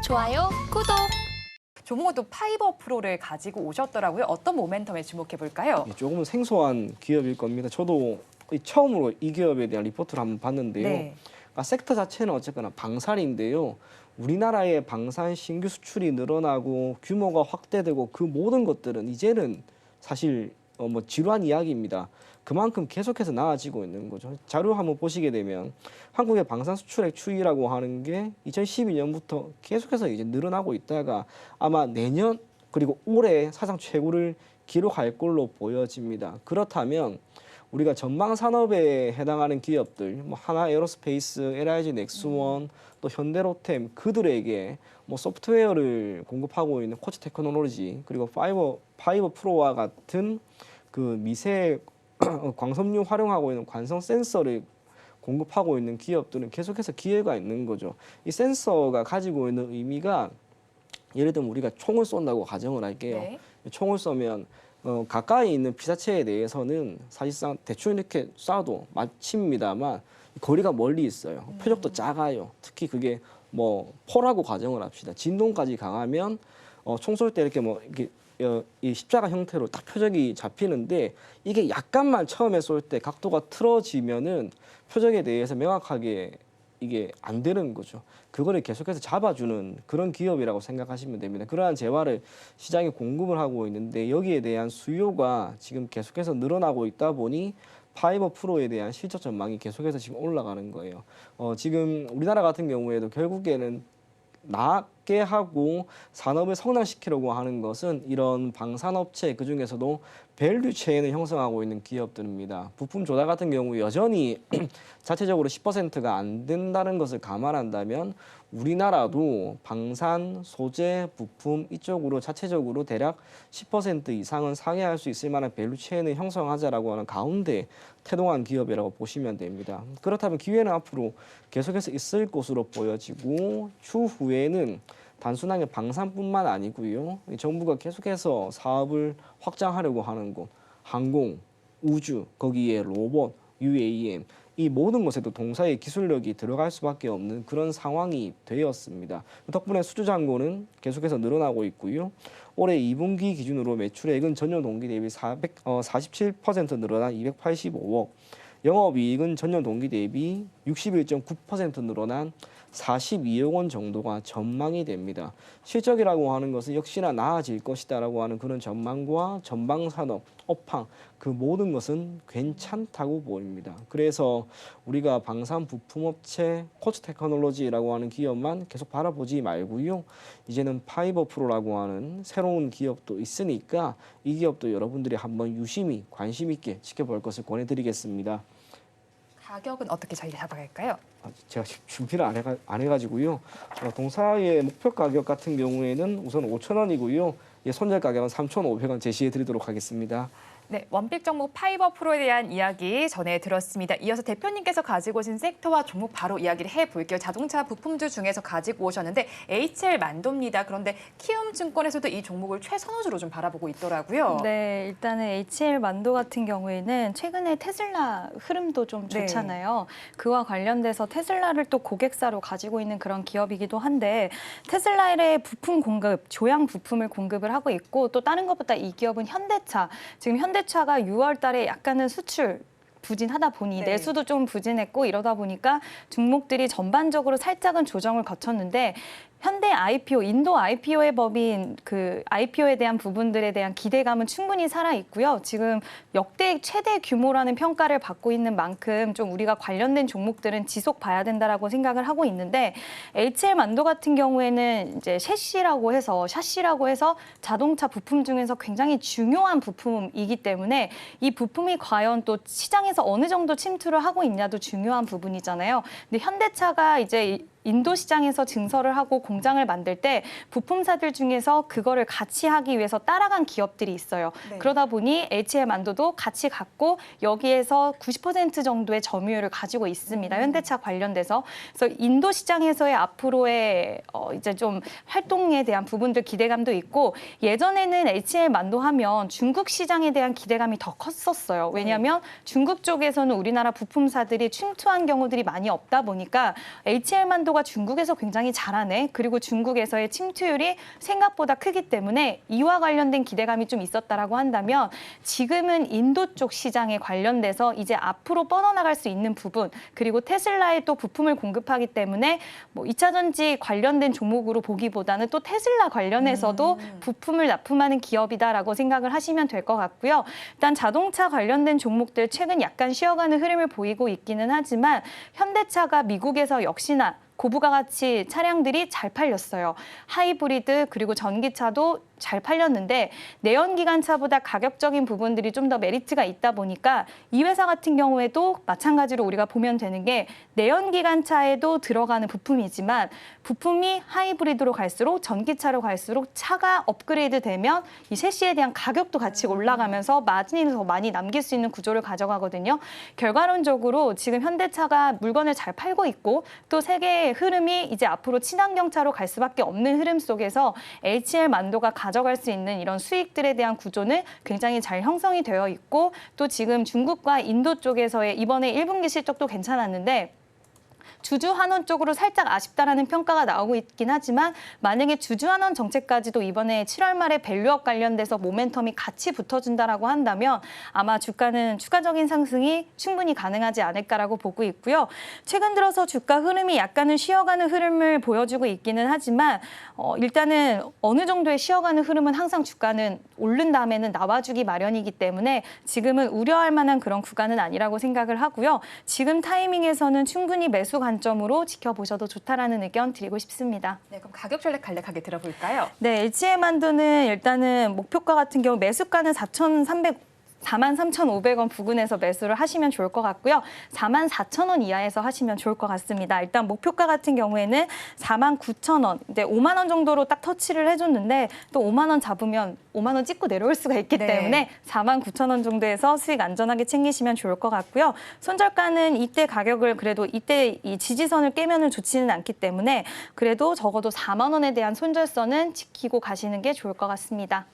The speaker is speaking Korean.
좋아요, 구독. 조목은 또 파이버 프로를 가지고 오셨더라고요. 어떤 모멘텀에 주목해 볼까요? 조금은 생소한 기업일 겁니다. 저도 처음으로 이 기업에 대한 리포트를 한번 봤는데요. 네. 그러니까 섹터 자체는 어쨌거나 방산인데요. 우리나라의 방산 신규 수출이 늘어나고 규모가 확대되고 그 모든 것들은 이제는 사실 뭐 지루한 이야기입니다. 그만큼 계속해서 나아지고 있는 거죠. 자료 한번 보시게 되면 한국의 방산 수출액 추이라고 하는 게 2012년부터 계속해서 이제 늘어나고 있다가 아마 내년 그리고 올해 사상 최고를 기록할 걸로 보여집니다. 그렇다면 우리가 전방 산업에 해당하는 기업들, 뭐 하나 에어로스페이스, LIG 넥스원, 또 현대로템 그들에게 뭐 소프트웨어를 공급하고 있는 코치 테크놀로지 그리고 파이버 프로와 같은 그 미세 광섬유 활용하고 있는 관성 센서를 공급하고 있는 기업들은 계속해서 기회가 있는 거죠. 이 센서가 가지고 있는 의미가 예를 들면 우리가 총을 쏜다고 가정을 할게요. 네. 총을 쏘면 가까이 있는 피사체에 대해서는 사실상 대충 이렇게 쏴도 맞춥니다만 거리가 멀리 있어요. 표적도 작아요. 특히 그게 뭐 포라고 가정을 합시다. 진동까지 강하면 총 쏠 때 이렇게 뭐 이렇게 이 십자가 형태로 딱 표적이 잡히는데 이게 약간만 처음에 쏠 때 각도가 틀어지면은 표적에 대해서 명확하게 이게 안 되는 거죠. 그거를 계속해서 잡아주는 그런 기업이라고 생각하시면 됩니다. 그러한 재화를 시장에 공급을 하고 있는데 여기에 대한 수요가 지금 계속해서 늘어나고 있다 보니 파이버 프로에 대한 실적 전망이 계속해서 지금 올라가는 거예요. 지금 우리나라 같은 경우에도 결국에는 낮게 하고 산업을 성장시키려고 하는 것은 이런 방산업체 그중에서도 밸류 체인을 형성하고 있는 기업들입니다. 부품 조달 같은 경우 여전히 자체적으로 10%가 안 된다는 것을 감안한다면 우리나라도 방산, 소재, 부품 이쪽으로 자체적으로 대략 10% 이상은 상회할 수 있을 만한 밸류 체인을 형성하자라고 하는 가운데 태동한 기업이라고 보시면 됩니다. 그렇다면 기회는 앞으로 계속해서 있을 것으로 보여지고 추후에는 단순하게 방산뿐만 아니고요. 정부가 계속해서 사업을 확장하려고 하는 곳, 항공, 우주, 거기에 로봇, UAM 이 모든 것에도 동사의 기술력이 들어갈 수밖에 없는 그런 상황이 되었습니다. 덕분에 수주 잔고는 계속해서 늘어나고 있고요. 올해 2분기 기준으로 매출액은 전년 동기 대비 47% 늘어난 285억, 영업이익은 전년 동기 대비 61.9% 늘어난 42억 원 정도가 전망이 됩니다. 실적이라고 하는 것은 역시나 나아질 것이다라고 하는 그런 전망과 전방산업, 업황 그 모든 것은 괜찮다고 보입니다. 그래서 우리가 방산 부품업체 코치 테크놀로지라고 하는 기업만 계속 바라보지 말고요. 이제는 파이버 프로라고 하는 새로운 기업도 있으니까 이 기업도 여러분들이 한번 유심히 관심 있게 지켜볼 것을 권해드리겠습니다. 가격은 어떻게 자리 잡아갈까요? 제가 준비를 안 해가지고요. 동사의 목표 가격 같은 경우에는 우선 5,000원이고요. 손절 가격은 3,500원 제시해드리도록 하겠습니다. 네, 원픽 종목 파이버 프로에 대한 이야기 전해드렸습니다. 이어서 대표님께서 가지고 오신 섹터와 종목 바로 이야기를 해볼게요. 자동차 부품주 중에서 가지고 오셨는데 HL 만도입니다. 그런데 키움증권에서도 이 종목을 최선호주로 좀 바라보고 있더라고요. 네, 일단은 HL 만도 같은 경우에는 최근에 테슬라 흐름도 좀 좋잖아요. 그와 관련돼서 테슬라를 또 고객사로 가지고 있는 그런 기업이기도 한데 테슬라의 부품 공급, 조향 부품을 공급을 하고 있고 또 다른 것보다 이 기업은 현대차, 지금 현대차가 6월 달에 약간은 수출 부진하다 보니 내수도 좀 부진했고 이러다 보니까 종목들이 전반적으로 살짝은 조정을 거쳤는데 현대 IPO, 인도 IPO의 법인 그 IPO에 대한 부분들에 대한 기대감은 충분히 살아 있고요. 지금 역대 최대 규모라는 평가를 받고 있는 만큼 좀 우리가 관련된 종목들은 지속 봐야 된다라고 생각을 하고 있는데 HL 만도 같은 경우에는 이제 샤시라고 해서 자동차 부품 중에서 굉장히 중요한 부품이기 때문에 이 부품이 과연 또 시장에서 어느 정도 침투를 하고 있냐도 중요한 부분이잖아요. 근데 현대차가 이제 인도 시장에서 증설을 하고 공장을 만들 때 부품사들 중에서 그거를 같이 하기 위해서 따라간 기업들이 있어요. 네. 그러다 보니 HL 만도도 같이 갖고 여기에서 90% 정도의 점유율을 가지고 있습니다. 현대차 관련돼서. 그래서 인도 시장에서의 앞으로의 이제 좀 활동에 대한 부분들 기대감도 있고 예전에는 HL 만도 하면 중국 시장에 대한 기대감이 더 컸었어요. 왜냐하면 중국 쪽에서는 우리나라 부품사들이 침투한 경우들이 많이 없다 보니까 HL 만도 만도가 중국에서 굉장히 잘하네. 그리고 중국에서의 침투율이 생각보다 크기 때문에 이와 관련된 기대감이 좀 있었다라고 한다면 지금은 인도 쪽 시장에 관련돼서 이제 앞으로 뻗어나갈 수 있는 부분 그리고 테슬라에 또 부품을 공급하기 때문에 뭐 2차 전지 관련된 종목으로 보기보다는 또 테슬라 관련해서도 부품을 납품하는 기업이다라고 생각을 하시면 될 것 같고요. 일단 자동차 관련된 종목들 최근 약간 쉬어가는 흐름을 보이고 있기는 하지만 현대차가 미국에서 역시나 고부가가치 차량들이 잘 팔렸어요. 하이브리드 그리고 전기차도 잘 팔렸는데 내연기관차보다 가격적인 부분들이 좀 더 메리트가 있다 보니까 이 회사 같은 경우에도 마찬가지로 우리가 보면 되는 게 내연기관차에도 들어가는 부품이지만 부품이 하이브리드로 갈수록 전기차로 갈수록 차가 업그레이드 되면 이 셰시에 대한 가격도 같이 올라가면서 마진이 더 많이 남길 수 있는 구조를 가져가거든요. 결과론적으로 지금 현대차가 물건을 잘 팔고 있고 또 세계의 흐름이 이제 앞으로 친환경차로 갈 수밖에 없는 흐름 속에서 HL 만도가 가져갈 수 있는 이런 수익들에 대한 구조는 굉장히 잘 형성이 되어 있고 또 지금 중국과 인도 쪽에서의 이번에 1분기 실적도 괜찮았는데 주주환원 쪽으로 살짝 아쉽다라는 평가가 나오고 있긴 하지만 만약에 주주환원 정책까지도 이번에 7월 말에 밸류업 관련돼서 모멘텀이 같이 붙어준다라고 한다면 아마 주가는 추가적인 상승이 충분히 가능하지 않을까라고 보고 있고요. 최근 들어서 주가 흐름이 약간은 쉬어가는 흐름을 보여주고 있기는 하지만 일단은 어느 정도의 쉬어가는 흐름은 항상 주가는 오른 다음에는 나와주기 마련이기 때문에 지금은 우려할 만한 그런 구간은 아니라고 생각을 하고요. 지금 타이밍에서는 충분히 매수 관점으로 지켜보셔도 좋다라는 의견 드리고 싶습니다. 네, 그럼 가격 전략 간략하게 들어볼까요? 네, HM만두는 일단은 목표가 같은 경우 매수가는 43,500원 부근에서 매수를 하시면 좋을 것 같고요. 44,000원 이하에서 하시면 좋을 것 같습니다. 일단 목표가 같은 경우에는 49,000원, 이제 5만 원 정도로 딱 터치를 해줬는데 또 5만 원 잡으면 5만 원 찍고 내려올 수가 있기 네. 때문에 49,000원 정도에서 수익 안전하게 챙기시면 좋을 것 같고요. 손절가는 이때 가격을 그래도 이때 이 지지선을 깨면은 좋지는 않기 때문에 그래도 적어도 4만 원에 대한 손절선은 지키고 가시는 게 좋을 것 같습니다.